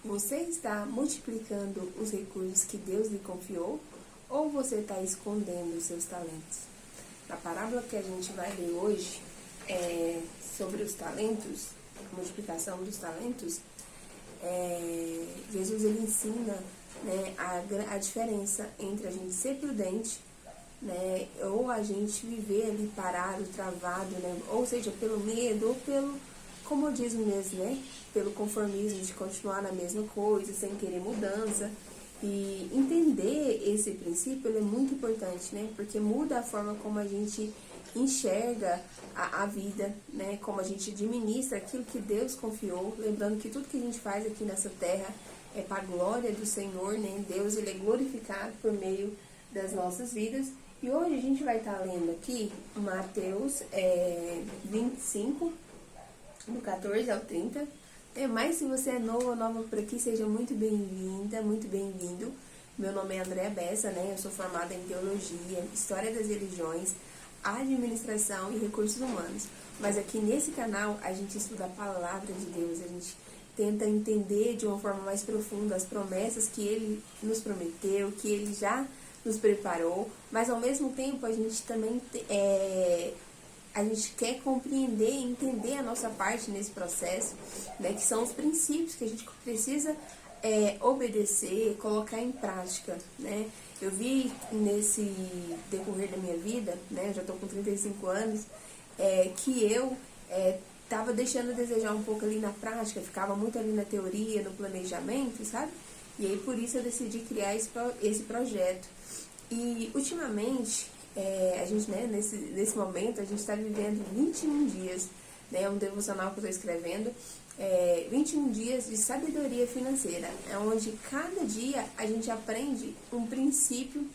Você está multiplicando os recursos que Deus lhe confiou ou você está escondendo os seus talentos? Na parábola que a gente vai ler hoje, sobre os talentos, a multiplicação dos talentos, Jesus ele ensina, né, a diferença entre a gente ser prudente, né, ou a gente viver ali parado, travado, né, ou seja, pelo medo ou pelo comodismo mesmo, né, pelo conformismo de continuar na mesma coisa, sem querer mudança. E entender esse princípio ele é muito importante, né, porque muda a forma como a gente enxerga a vida, né, como a gente administra aquilo que Deus confiou, lembrando que tudo que a gente faz aqui nessa terra é para a glória do Senhor, né, Deus ele é glorificado por meio das nossas vidas. E hoje a gente vai estar lendo aqui Mateus 25, do 14 ao 30. Mas se você é novo ou nova por aqui, seja muito bem-vinda, muito bem-vindo. Meu nome é Andréa Bessa, né? Eu sou formada em Teologia, História das Religiões, Administração e Recursos Humanos. Mas aqui nesse canal a gente estuda a Palavra de Deus, a gente tenta entender de uma forma mais profunda as promessas que Ele nos prometeu, que Ele já nos preparou, mas ao mesmo tempo a gente também a gente quer compreender e entender a nossa parte nesse processo, né, que são os princípios que a gente precisa obedecer, colocar em prática, né. Eu vi nesse decorrer da minha vida, né, eu já estou com 35 anos, que eu estava deixando a desejar um pouco ali na prática, ficava muito ali na teoria, no planejamento, sabe? E aí por isso eu decidi criar esse projeto. E ultimamente, a gente, né, nesse momento, a gente está vivendo 21 dias, né, é um devocional que eu estou escrevendo, 21 dias de sabedoria financeira, onde cada dia a gente aprende um princípio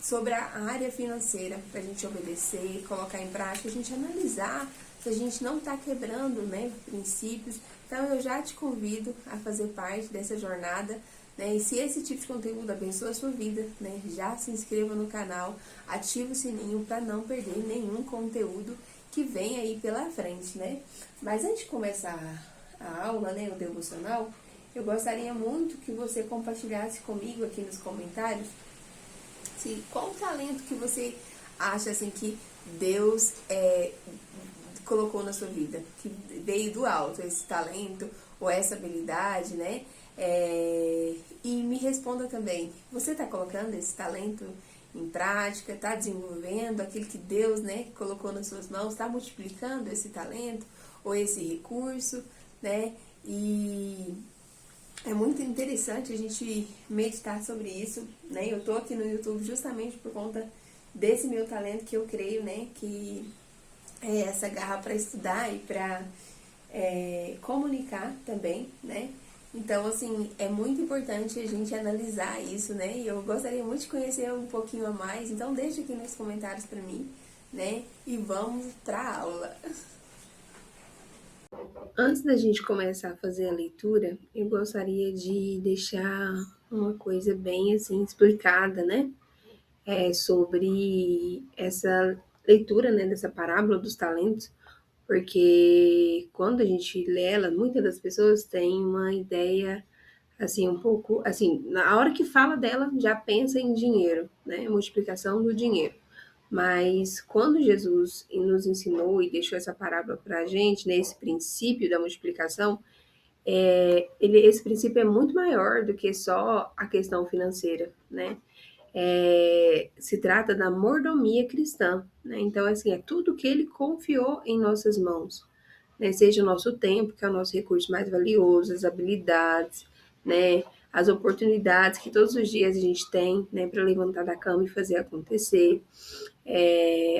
sobre a área financeira, para a gente obedecer, colocar em prática, a gente analisar se a gente não está quebrando, né, princípios. Então eu já te convido a fazer parte dessa jornada, né? E se esse tipo de conteúdo abençoa a sua vida, né, já se inscreva no canal, ative o sininho para não perder nenhum conteúdo que vem aí pela frente, né? Mas antes de começar a aula, né, o devocional, eu gostaria muito que você compartilhasse comigo aqui nos comentários qual o talento que você acha assim que Deus colocou na sua vida, que veio do alto, esse talento ou essa habilidade, né? E me responda também, você está colocando esse talento em prática, está desenvolvendo aquilo que Deus, né, colocou nas suas mãos, está multiplicando esse talento ou esse recurso, né? E é muito interessante a gente meditar sobre isso, né? Eu tô aqui no YouTube justamente por conta desse meu talento que eu creio, né, que é essa garra para estudar e para comunicar também, né? Então, assim, é muito importante a gente analisar isso, né? E eu gostaria muito de conhecer um pouquinho a mais, então deixa aqui nos comentários para mim, né? E vamos pra aula. Antes da gente começar a fazer a leitura, eu gostaria de deixar uma coisa bem assim explicada, né? Sobre essa leitura, né, dessa parábola dos talentos, porque quando a gente lê ela, muitas das pessoas têm uma ideia assim um pouco assim, na hora que fala dela já pensa em dinheiro, né, multiplicação do dinheiro. Mas quando Jesus nos ensinou e deixou essa parábola para a gente, né, esse princípio da multiplicação, esse princípio é muito maior do que só a questão financeira, né? Se trata da mordomia cristã, né? Então, assim, é tudo que ele confiou em nossas mãos, né? Seja o nosso tempo, que é o nosso recurso mais valioso, as habilidades, né? As oportunidades que todos os dias a gente tem, né, para levantar da cama e fazer acontecer,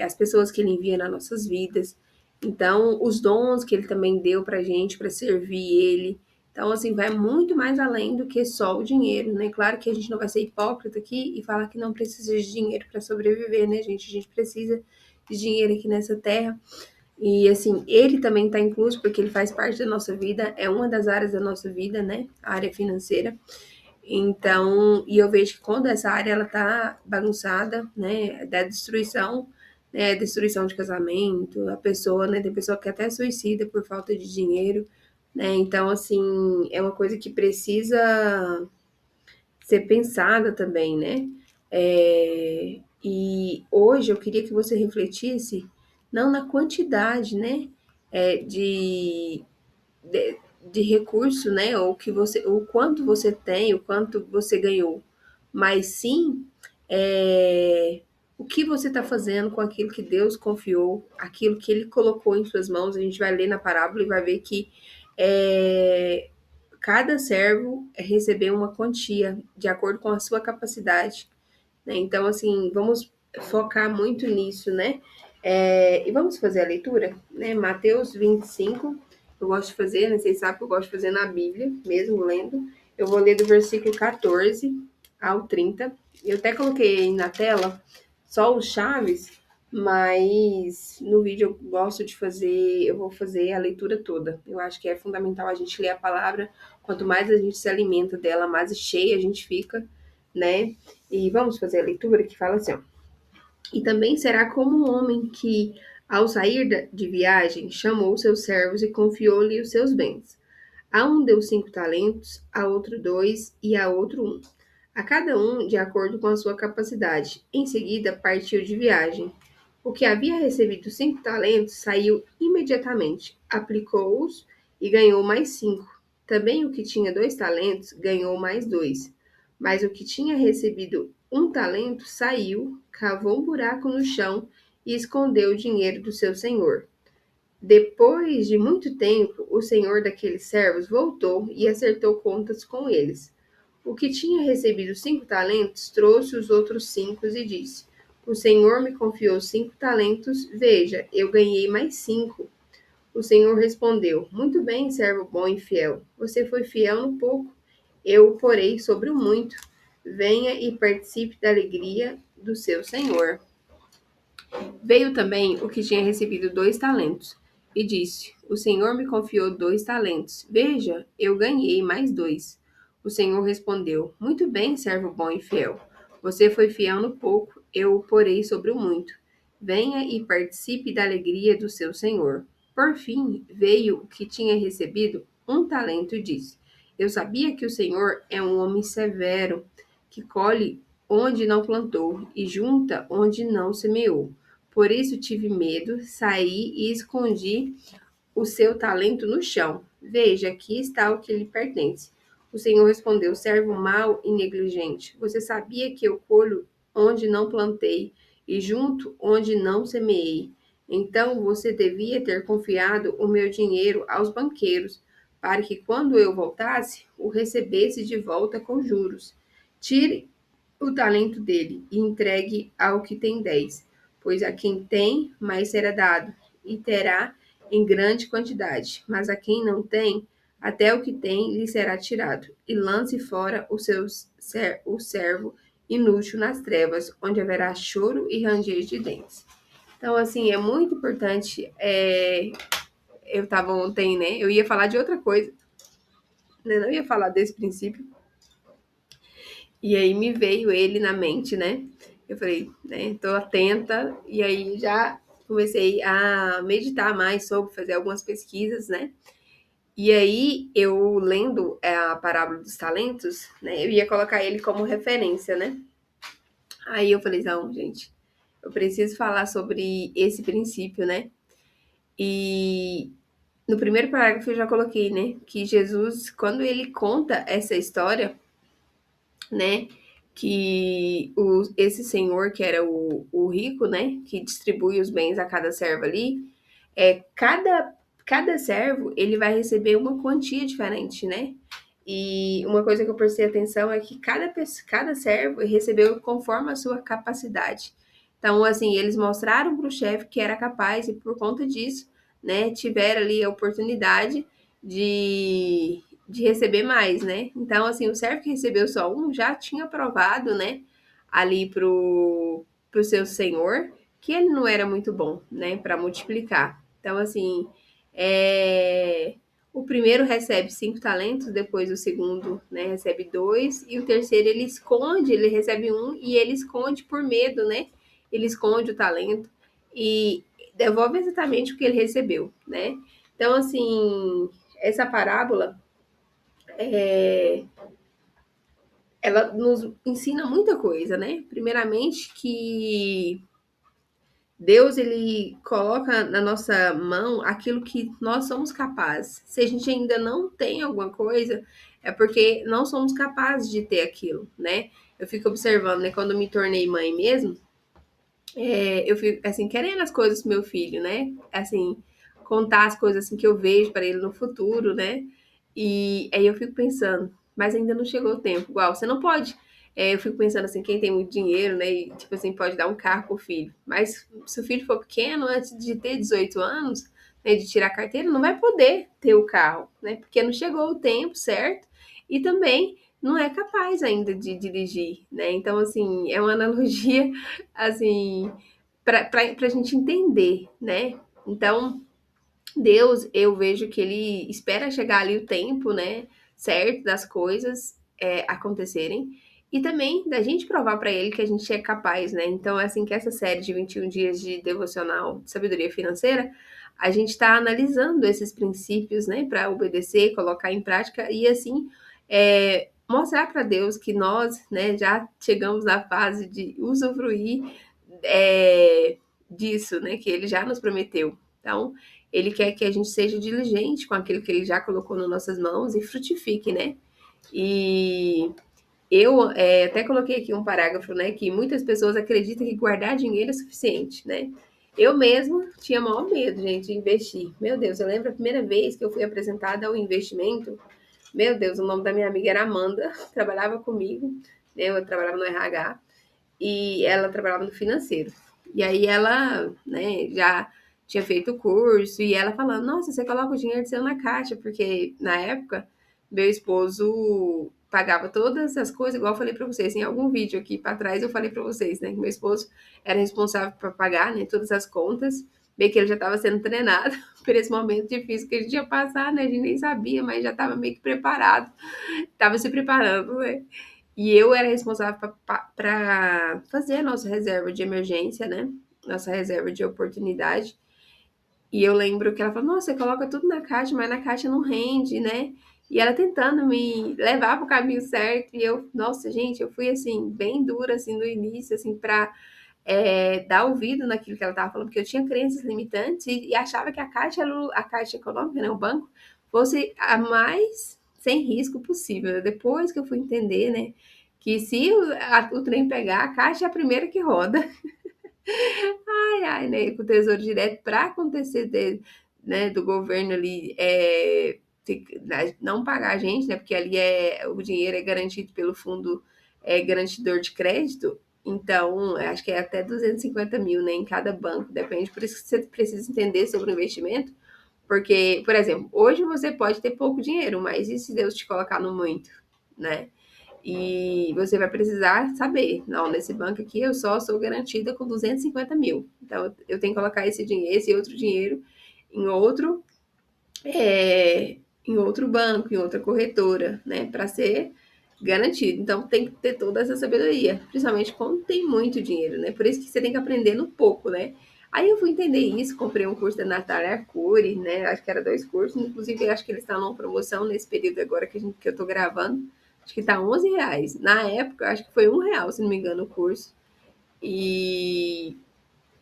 as pessoas que ele envia nas nossas vidas. Então, os dons que ele também deu para a gente, para servir ele. Então, assim, vai muito mais além do que só o dinheiro, né? Claro que a gente não vai ser hipócrita aqui e falar que não precisa de dinheiro para sobreviver, né, gente? A gente precisa de dinheiro aqui nessa terra. E, assim, ele também está incluso porque ele faz parte da nossa vida, é uma das áreas da nossa vida, né? A área financeira. Então, e eu vejo que quando essa área ela tá bagunçada, né, da destruição, destruição de casamento, a pessoa, né, tem pessoa que até suicida por falta de dinheiro, né? Então, assim, é uma coisa que precisa ser pensada também, né? E hoje eu queria que você refletisse não na quantidade, né? De, de recurso, né? Ou que você, o quanto você tem, o quanto você ganhou, mas sim é, o que você está fazendo com aquilo que Deus confiou, aquilo que Ele colocou em suas mãos. A gente vai ler na parábola e vai ver que é, cada servo recebeu uma quantia de acordo com a sua capacidade, né? Então, assim, vamos focar muito nisso, né? E vamos fazer a leitura, né? Mateus 25, eu gosto de fazer, né? Vocês sabem que eu gosto de fazer na Bíblia, mesmo lendo. Eu vou ler do versículo 14 ao 30. Eu até coloquei na tela só os chaves, mas no vídeo eu gosto de fazer, eu vou fazer a leitura toda. Eu acho que é fundamental a gente ler a palavra. Quanto mais a gente se alimenta dela, mais cheia a gente fica, né? E vamos fazer a leitura que fala assim, ó. E também será como um homem que, ao sair de viagem, chamou seus servos e confiou-lhe os seus bens. A um deu 5 talentos, a outro 2 e a outro 1. A cada um de acordo com a sua capacidade. Em seguida, partiu de viagem. O que havia recebido 5 talentos saiu imediatamente, aplicou-os e ganhou mais 5. Também o que tinha 2 talentos ganhou mais 2. Mas o que tinha recebido 1 talento saiu, cavou um buraco no chão e escondeu o dinheiro do seu senhor. Depois de muito tempo, o senhor daqueles servos voltou e acertou contas com eles. O que tinha recebido 5 talentos trouxe os outros 5 e disse: O senhor me confiou 5 talentos, veja, eu ganhei mais 5. O senhor respondeu: Muito bem, servo bom e fiel. Você foi fiel no pouco, eu o porei sobre o muito. Venha e participe da alegria do seu senhor. Veio também o que tinha recebido 2 talentos e disse: O senhor me confiou 2 talentos. Veja, eu ganhei mais 2. O senhor respondeu: Muito bem, servo bom e fiel. Você foi fiel no pouco, eu o porei sobre o muito. Venha e participe da alegria do seu senhor. Por fim, veio o que tinha recebido 1 talento e disse: Eu sabia que o senhor é um homem severo, que colhe onde não plantou e junta onde não semeou. Por isso tive medo, saí e escondi o seu talento no chão. Veja, aqui está o que lhe pertence. O Senhor respondeu: Servo mau e negligente, você sabia que eu colho onde não plantei e junto onde não semeei. Então você devia ter confiado o meu dinheiro aos banqueiros, para que quando eu voltasse, o recebesse de volta com juros. Tire o talento dele e entregue ao que tem 10, pois a quem tem, mais será dado, e terá em grande quantidade, mas a quem não tem, até o que tem lhe será tirado. E lance fora o servo inútil nas trevas, onde haverá choro e ranger de dentes. Então, assim, é muito importante. Eu estava ontem, né? Eu ia falar de outra coisa, né? Não ia falar desse princípio. E aí me veio ele na mente, né? Eu falei, né? Tô atenta. E aí já comecei a meditar mais sobre, fazer algumas pesquisas, né? E aí, eu lendo a parábola dos talentos, né, eu ia colocar ele como referência, né? Aí eu falei, não, gente, eu preciso falar sobre esse princípio, né? E no primeiro parágrafo eu já coloquei, né, que Jesus, quando ele conta essa história, né, que esse senhor, que era o rico, né, que distribui os bens a cada servo ali, cada servo ele vai receber uma quantia diferente, né? E uma coisa que eu prestei atenção é que cada servo recebeu conforme a sua capacidade. Então, assim, eles mostraram para o chefe que era capaz e por conta disso, né, tiveram ali a oportunidade de receber mais, né? Então, assim, o servo que recebeu só um já tinha provado, né, ali pro seu senhor que ele não era muito bom, né, para multiplicar. Então, assim, o primeiro recebe 5 talentos, depois o segundo, né, recebe 2, e o terceiro ele esconde, ele recebe 1 e ele esconde por medo, né? Ele esconde o talento e devolve exatamente o que ele recebeu, né? Então, assim, essa parábola, é, ela nos ensina muita coisa, né? Primeiramente que Deus, ele coloca na nossa mão aquilo que nós somos capazes. Se a gente ainda não tem alguma coisa, é porque não somos capazes de ter aquilo, né? Eu fico observando, né? Quando eu me tornei mãe mesmo, eu fico, assim, querendo as coisas pro meu filho, né? Assim, contar as coisas assim que eu vejo para ele no futuro, né? E aí eu fico pensando, mas ainda não chegou o tempo. Igual, você não pode. Eu fico pensando assim, quem tem muito dinheiro, né? E, tipo assim, pode dar um carro pro filho. Mas se o filho for pequeno, antes de ter 18 anos, né, de tirar a carteira, não vai poder ter o carro, né? Porque não chegou o tempo, certo? E também não é capaz ainda de dirigir, né? Então, assim, é uma analogia, assim, para a gente entender, né? Então, Deus, eu vejo que ele espera chegar ali o tempo, né, certo, das coisas acontecerem e também da gente provar para ele que a gente é capaz, né? Então, é assim que essa série de 21 dias de devocional de sabedoria financeira, a gente está analisando esses princípios, né, para obedecer, colocar em prática e assim mostrar para Deus que nós, né, já chegamos na fase de usufruir disso, né, que ele já nos prometeu. Então, ele quer que a gente seja diligente com aquilo que ele já colocou nas nossas mãos e frutifique, né? E eu até coloquei aqui um parágrafo, né? Que muitas pessoas acreditam que guardar dinheiro é suficiente, né? Eu mesmo tinha maior medo, gente, de investir. Meu Deus, eu lembro a primeira vez que eu fui apresentada ao investimento. Meu Deus, o nome da minha amiga era Amanda, trabalhava comigo, né? Eu trabalhava no RH e ela trabalhava no financeiro. E aí ela, né, já tinha feito o curso e ela falando, nossa, você coloca o dinheiro seu na caixa, porque na época meu esposo pagava todas as coisas, igual eu falei para vocês, em algum vídeo aqui para trás eu falei para vocês, né, que meu esposo era responsável por pagar, né, todas as contas, bem que ele já estava sendo treinado por esse momento difícil que a gente ia passar, né, a gente nem sabia, mas já estava meio que preparado, estava se preparando, né. E eu era responsável para fazer a nossa reserva de emergência, né? Nossa reserva de oportunidade. E eu lembro que ela falou: Nossa, você coloca tudo na caixa, mas na caixa não rende, né? E ela tentando me levar para o caminho certo. E eu, nossa, gente, eu fui assim, bem dura assim no início, assim, para dar ouvido naquilo que ela estava falando, porque eu tinha crenças limitantes e achava que a caixa, a caixa econômica, né, o banco, fosse a mais sem risco possível. Depois que eu fui entender, né, que se o trem pegar, a caixa é a primeira que roda. Ai, ai, né, com o Tesouro Direto, para acontecer né, do governo ali não pagar a gente, né, porque ali o dinheiro é garantido pelo fundo garantidor de crédito, então acho que é até 250 mil, né, em cada banco, depende, por isso que você precisa entender sobre o investimento, porque, por exemplo, hoje você pode ter pouco dinheiro, mas e se Deus te colocar no muito, né? E você vai precisar saber, não, nesse banco aqui eu só sou garantida com 250 mil. Então, eu tenho que colocar esse dinheiro, esse outro dinheiro em outro, em outro banco, em outra corretora, né, para ser garantido. Então, tem que ter toda essa sabedoria, principalmente quando tem muito dinheiro, né? Por isso que você tem que aprender no pouco, né? Aí eu fui entender isso, comprei um curso da Natália Arcuri, né? Acho que era 2 cursos, inclusive acho que eles estão numa promoção nesse período agora que eu tô gravando. Acho que tá R$ 11. Na época, acho que foi R$ 1, se não me engano, o curso. E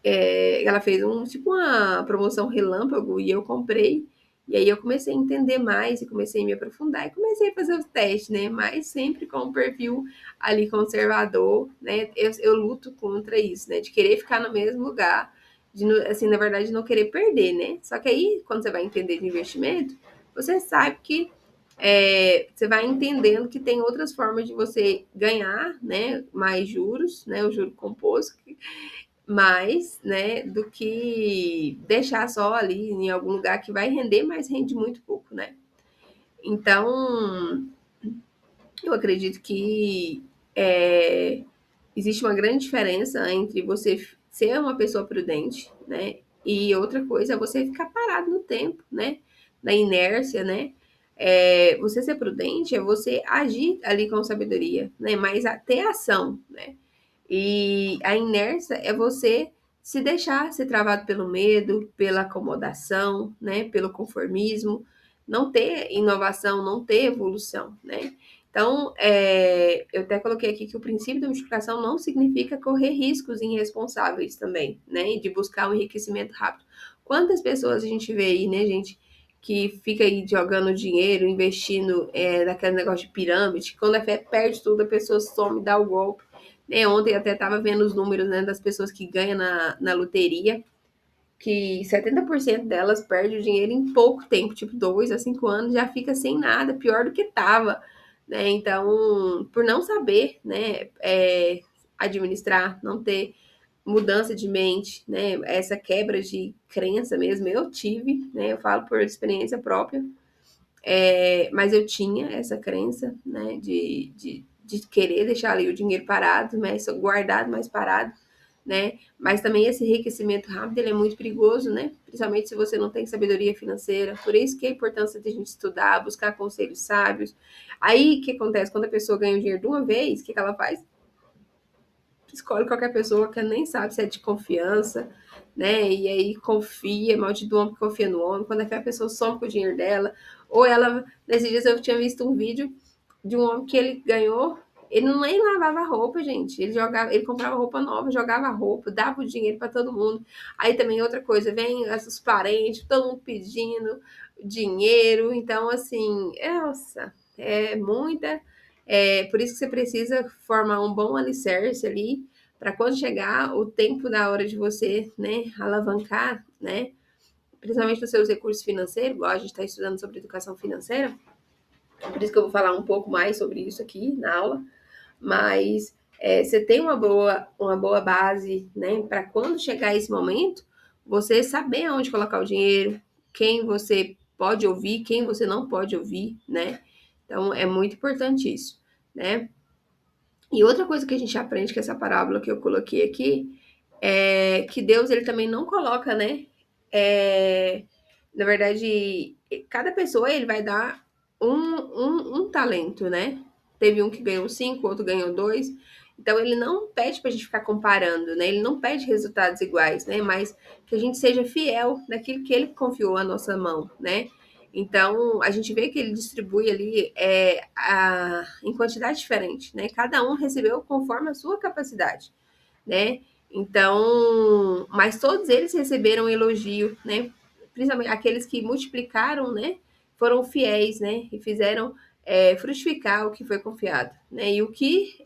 ela fez tipo uma promoção relâmpago e eu comprei. E aí eu comecei a entender mais e comecei a me aprofundar e comecei a fazer os testes, né? Mas sempre com um perfil ali conservador, né? Eu luto contra isso, né? De querer ficar no mesmo lugar, de, assim, na verdade, não querer perder, né? Só que aí, quando você vai entender de investimento, você sabe que você vai entendendo que tem outras formas de você ganhar, né? Mais juros, né? O juro composto, mais, né, do que deixar só ali em algum lugar que vai render, mas rende muito pouco, né? Então, eu acredito que existe uma grande diferença entre você ser uma pessoa prudente, né, e outra coisa é você ficar parado no tempo, né, na inércia, né? Você ser prudente é você agir ali com sabedoria, né? Mas ter ação, né? E a inércia é você se deixar ser travado pelo medo, pela acomodação, né, pelo conformismo, não ter inovação, não ter evolução, né? Então, eu até coloquei aqui que o princípio da multiplicação não significa correr riscos irresponsáveis também, né? E de buscar um enriquecimento rápido. Quantas pessoas a gente vê aí, né, gente, que fica aí jogando dinheiro, investindo naquele negócio de pirâmide, quando a fé perde tudo, a pessoa some, dá o golpe. Né? Ontem até estava vendo os números, né, das pessoas que ganham na loteria, que 70% delas perde o dinheiro em pouco tempo, tipo 2 a 5 anos, já fica sem nada, pior do que estava, né? Então, por não saber, né, administrar, não ter mudança de mente, né, essa quebra de crença mesmo, eu tive, né, eu falo por experiência própria, mas eu tinha essa crença, né, de querer deixar ali o dinheiro parado, mas guardado, mas parado, né? Mas também esse enriquecimento rápido, ele é muito perigoso, né? Principalmente se você não tem sabedoria financeira. Por isso que é a importância de a gente estudar, buscar conselhos sábios. Aí, o que acontece? Quando a pessoa ganha o dinheiro de uma vez, o que ela faz? Escolhe qualquer pessoa que nem sabe se é de confiança, né? E aí confia, maldito do homem que confia no homem. Quando a pessoa some com o dinheiro dela, ou ela, nesses dias eu tinha visto um vídeo de um homem que ele ganhou, ele não nem lavava roupa, gente. Ele jogava, ele comprava roupa nova, jogava roupa, dava o dinheiro para todo mundo. Aí também outra coisa, vem os parentes, todo mundo pedindo dinheiro. Então, assim, nossa, é muita. Por isso que você precisa formar um bom alicerce ali, para quando chegar o tempo da hora de você, né, alavancar, né, principalmente os seus recursos financeiros, igual a gente está estudando sobre educação financeira, por isso que eu vou falar um pouco mais sobre isso aqui na aula, mas você tem uma boa base, né, para quando chegar esse momento, você saber aonde colocar o dinheiro, quem você pode ouvir, quem você não pode ouvir, né? Então é muito importante isso, né? E outra coisa que a gente aprende com essa parábola que eu coloquei aqui é que Deus ele também não coloca, né? É, na verdade, cada pessoa ele vai dar um talento, né? Teve um que ganhou 5, outro ganhou 2. Então ele não pede para a gente ficar comparando, né? Ele não pede resultados iguais, né? Mas que a gente seja fiel naquilo que ele confiou à nossa mão, né? Então, a gente vê que ele distribui ali em quantidade diferente, né? Cada um recebeu conforme a sua capacidade, né? Então, mas todos eles receberam elogio, né? Principalmente aqueles que multiplicaram, né? Foram fiéis, né? E fizeram frutificar o que foi confiado, né? E o que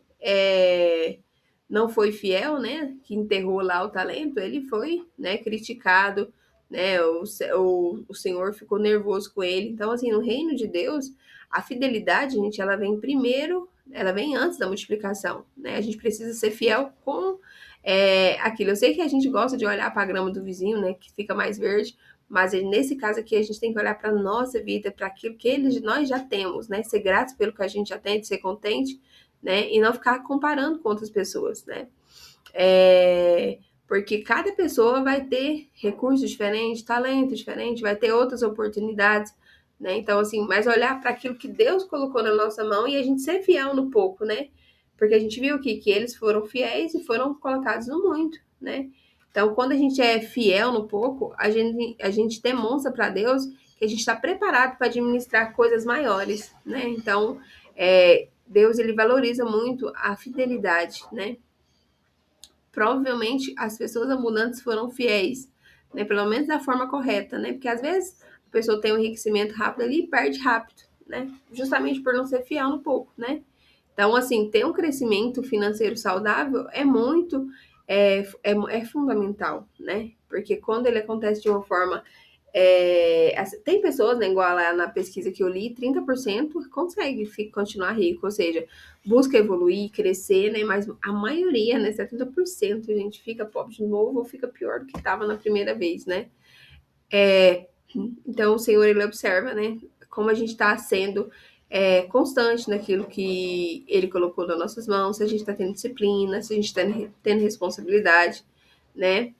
não foi fiel, né? Que enterrou lá o talento, ele foi, né? Criticado, né? O Senhor ficou nervoso com ele. Então, assim, no reino de Deus, a fidelidade, gente, ela vem primeiro, ela vem antes da multiplicação, né? A gente precisa ser fiel com aquilo. Eu sei que a gente gosta de olhar para a grama do vizinho, né? Que fica mais verde, mas nesse caso aqui a gente tem que olhar para a nossa vida, para aquilo que nós já temos, né? Ser gratos pelo que a gente já tem, ser contente, né? E não ficar comparando com outras pessoas, né? Porque cada pessoa vai ter recursos diferentes, talento diferente, vai ter outras oportunidades, né? Então, assim, mas olhar para aquilo que Deus colocou na nossa mão e a gente ser fiel no pouco, né? Porque a gente viu aqui que eles foram fiéis e foram colocados no muito, né? Então, quando a gente é fiel no pouco, a gente demonstra para Deus que a gente está preparado para administrar coisas maiores, né? Então, Deus, ele valoriza muito a fidelidade, né? Provavelmente as pessoas abundantes foram fiéis, né? Pelo menos da forma correta, né? Porque às vezes a pessoa tem um enriquecimento rápido ali e perde rápido, né? Justamente por não ser fiel no pouco, né? Então, assim, ter um crescimento financeiro saudável é muito, é fundamental, né? Porque quando ele acontece de uma forma tem pessoas, né, igual lá na pesquisa que eu li, 30% consegue continuar rico, ou seja, busca evoluir, crescer, né, mas a maioria, né, 70%, a gente fica pobre de novo ou fica pior do que estava na primeira vez, né. Então, o Senhor, ele observa, né, como a gente está sendo constante naquilo que ele colocou nas nossas mãos, se a gente está tendo disciplina, se a gente está tendo responsabilidade, né.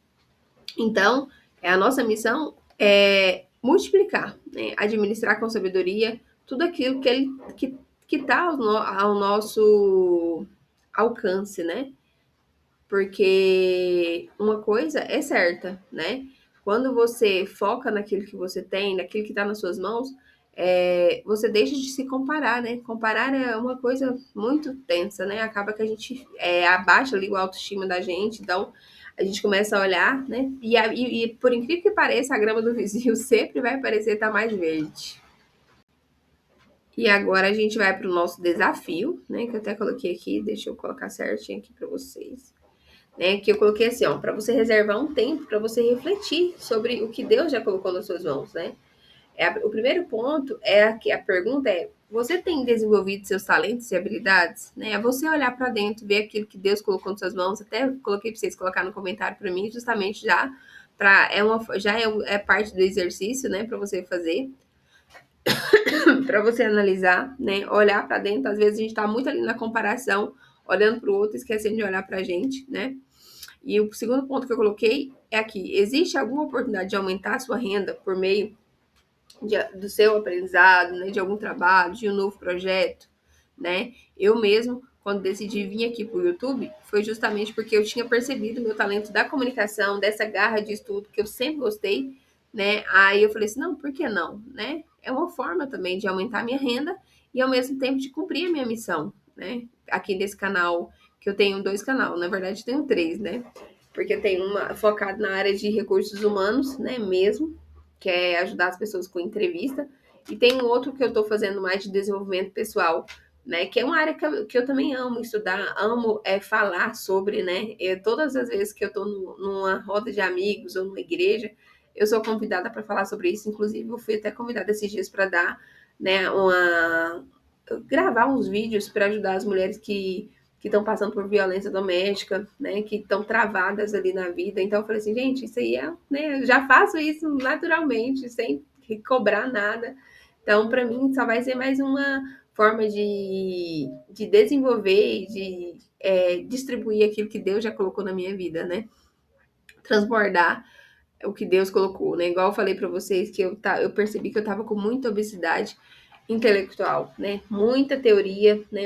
Então, a nossa missão é multiplicar, né? Administrar com sabedoria tudo aquilo que está ao nosso alcance, né? Porque uma coisa é certa, né? Quando você foca naquilo que você tem, naquilo que está nas suas mãos, você deixa de se comparar, né? Comparar é uma coisa muito tensa, né? Acaba que a gente abaixa ali o autoestima da gente, então a gente começa a olhar, né? E por incrível que pareça, a grama do vizinho sempre vai parecer estar mais verde. E agora a gente vai para o nosso desafio, né? Que eu até coloquei aqui, deixa eu colocar certinho aqui para vocês. Né, que eu coloquei assim, ó, para você reservar um tempo para você refletir sobre o que Deus já colocou nas suas mãos, né? O primeiro ponto é que a pergunta é: você tem desenvolvido seus talentos e habilidades? Né? É você olhar para dentro, ver aquilo que Deus colocou nas suas mãos. Até coloquei para vocês colocar no comentário para mim, justamente já para é parte do exercício, né, para você fazer, para você analisar, né, olhar para dentro. Às vezes a gente está muito ali na comparação, olhando para o outro, esquecendo de olhar para a gente, né? E o segundo ponto que eu coloquei é aqui: existe alguma oportunidade de aumentar a sua renda por meio do seu aprendizado, né, de algum trabalho, de um novo projeto, né? Eu mesmo, quando decidi vir aqui para o YouTube, foi justamente porque eu tinha percebido meu talento da comunicação, dessa garra de estudo que eu sempre gostei, né? Aí eu falei assim, não, por que não, né? É uma forma também de aumentar a minha renda e ao mesmo tempo de cumprir a minha missão, né? Aqui nesse canal, que eu tenho 2 canais, na verdade tenho 3, né? Porque eu tenho uma focada na área de recursos humanos, né, mesmo, que é ajudar as pessoas com entrevista, e tem um outro que eu estou fazendo mais de desenvolvimento pessoal, né, que é uma área que eu também amo estudar, amo falar sobre, né, todas as vezes que eu estou numa roda de amigos ou numa igreja, eu sou convidada para falar sobre isso, inclusive eu fui até convidada esses dias para dar, né, gravar uns vídeos para ajudar as mulheres que estão passando por violência doméstica, né, que estão travadas ali na vida. Então eu falei assim, gente, isso aí né, eu já faço isso naturalmente, sem cobrar nada. Então, para mim, só vai ser mais uma forma de desenvolver e de distribuir aquilo que Deus já colocou na minha vida, né? Transbordar o que Deus colocou, né? Igual eu falei para vocês que eu percebi que eu tava com muita obesidade intelectual, né? Muita teoria, né?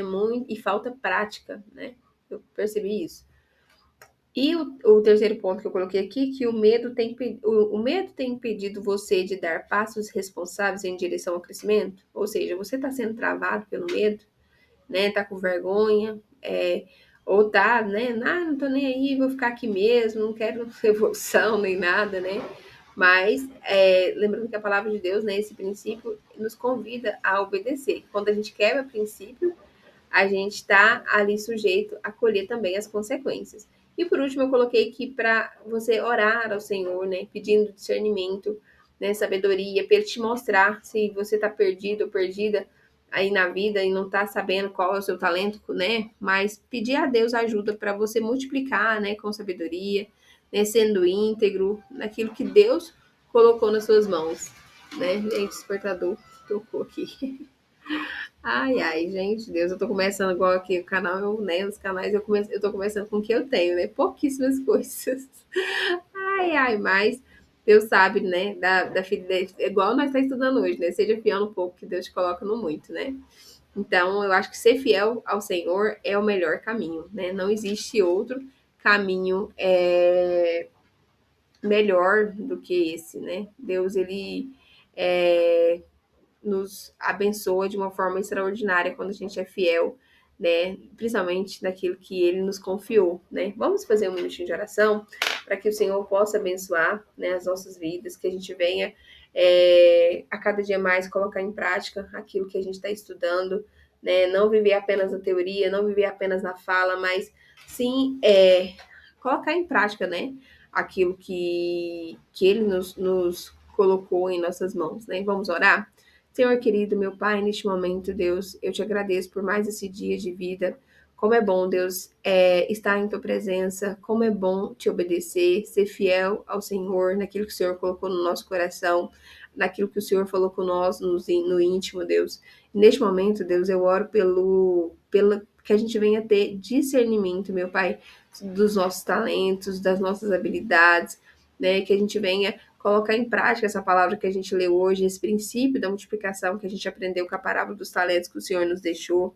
E falta prática, né? Eu percebi isso. E o terceiro ponto que eu coloquei aqui, que o medo tem impedido você de dar passos responsáveis em direção ao crescimento. Ou seja, você está sendo travado pelo medo, né? Tá com vergonha, ou tá, né? Ah, não tô nem aí, vou ficar aqui mesmo, não quero evolução nem nada, né? Mas, lembrando que a palavra de Deus, né, esse princípio, nos convida a obedecer. Quando a gente quebra princípio, a gente está ali sujeito a colher também as consequências. E por último, eu coloquei aqui para você orar ao Senhor, né, pedindo discernimento, né, sabedoria, para Ele te mostrar se você está perdido ou perdida aí na vida e não está sabendo qual é o seu talento, né, mas pedir a Deus ajuda para você multiplicar, né, com sabedoria, né, sendo íntegro naquilo que Deus colocou nas suas mãos, né, gente, despertador tocou aqui. Ai, ai, gente, Deus, eu tô começando igual aqui o canal, né, os canais eu tô começando com o que eu tenho, né, pouquíssimas coisas. Ai, ai, mas Deus sabe, né, da fidelidade, igual nós estamos estudando hoje, né, seja fiel no pouco que Deus te coloca no muito, né. Então, eu acho que ser fiel ao Senhor é o melhor caminho, né, não existe outro caminho melhor do que esse, né. Deus, ele nos abençoa de uma forma extraordinária quando a gente é fiel, né? Principalmente naquilo que ele nos confiou, né? Vamos fazer um minutinho de oração para que o Senhor possa abençoar, né, as nossas vidas, que a gente venha a cada dia mais colocar em prática aquilo que a gente está estudando, né? Não viver apenas na teoria, não viver apenas na fala, mas sim colocar em prática, né? Aquilo que ele nos colocou em nossas mãos, né? Vamos orar? Senhor querido, meu Pai, neste momento, Deus, eu te agradeço por mais esse dia de vida. Como é bom, Deus, estar em tua presença. Como é bom te obedecer, ser fiel ao Senhor, naquilo que o Senhor colocou no nosso coração, naquilo que o Senhor falou com nós no íntimo, Deus. Neste momento, Deus, eu oro pelo que a gente venha ter discernimento, meu Pai, dos nossos talentos, das nossas habilidades, né? Que a gente venha colocar em prática essa palavra que a gente leu hoje, esse princípio da multiplicação que a gente aprendeu com a parábola dos talentos que o Senhor nos deixou.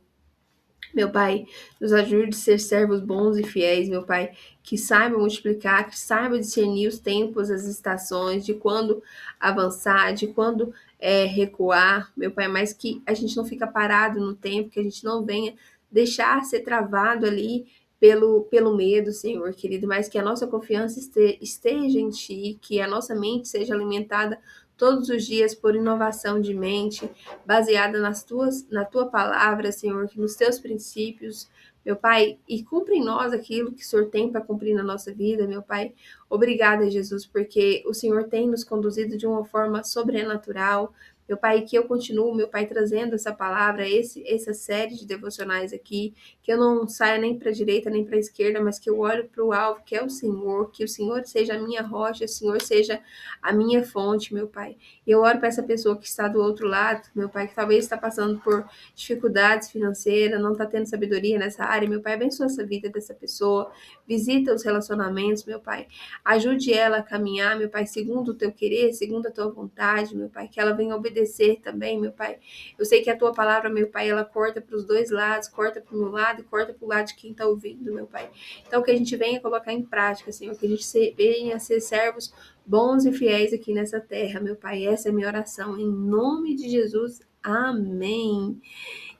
Meu Pai, nos ajude a ser servos bons e fiéis, meu Pai, que saiba multiplicar, que saiba discernir os tempos, as estações, de quando avançar, de quando recuar, meu Pai, mas que a gente não fica parado no tempo, que a gente não venha deixar ser travado ali pelo medo, Senhor querido, mas que a nossa confiança esteja em Ti, que a nossa mente seja alimentada todos os dias por inovação de mente, baseada na Tua palavra, Senhor, que nos Teus princípios, meu Pai, e cumpre em nós aquilo que o Senhor tem para cumprir na nossa vida, meu Pai. Obrigada, Jesus, porque o Senhor tem nos conduzido de uma forma sobrenatural. Meu Pai, que eu continuo, meu Pai, trazendo essa palavra, essa série de devocionais aqui, que eu não saia nem para a direita nem para a esquerda, mas que eu olho para o alvo, que é o Senhor, que o Senhor seja a minha rocha, o Senhor seja a minha fonte, meu Pai. E eu oro para essa pessoa que está do outro lado, meu Pai, que talvez está passando por dificuldades financeiras, não está tendo sabedoria nessa área, meu Pai, abençoa essa vida dessa pessoa, visita os relacionamentos, meu Pai, ajude ela a caminhar, meu Pai, segundo o teu querer, segundo a tua vontade, meu Pai, que ela venha obedecer também, meu Pai. Eu sei que a tua palavra, meu Pai, ela corta para os dois lados, corta para o meu lado e corta para o lado de quem está ouvindo, meu Pai. Então, que a gente venha colocar em prática, Senhor, que a gente venha ser servos bons e fiéis aqui nessa terra, meu Pai. Essa é a minha oração, em nome de Jesus. Amém.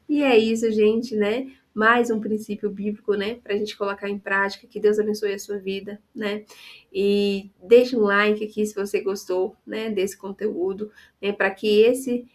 E é isso, gente, né? Mais um princípio bíblico, né? Pra gente colocar em prática. Que Deus abençoe a sua vida, né? E deixa um like aqui se você gostou, né? Desse conteúdo, né? Para que esse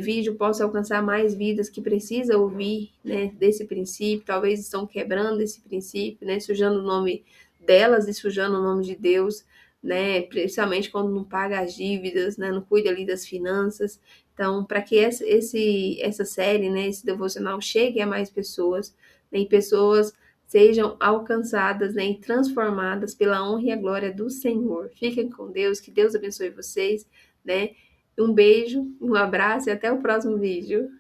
vídeo possa alcançar mais vidas que precisam ouvir, né? Desse princípio. Talvez estão quebrando esse princípio, né? Sujando o nome delas e sujando o nome de Deus, né? Principalmente quando não paga as dívidas, né? Não cuida ali das finanças. Então, para que essa série, né, esse devocional chegue a mais pessoas, né, e pessoas sejam alcançadas, né, e transformadas pela honra e a glória do Senhor. Fiquem com Deus, que Deus abençoe vocês, né? Um beijo, um abraço e até o próximo vídeo.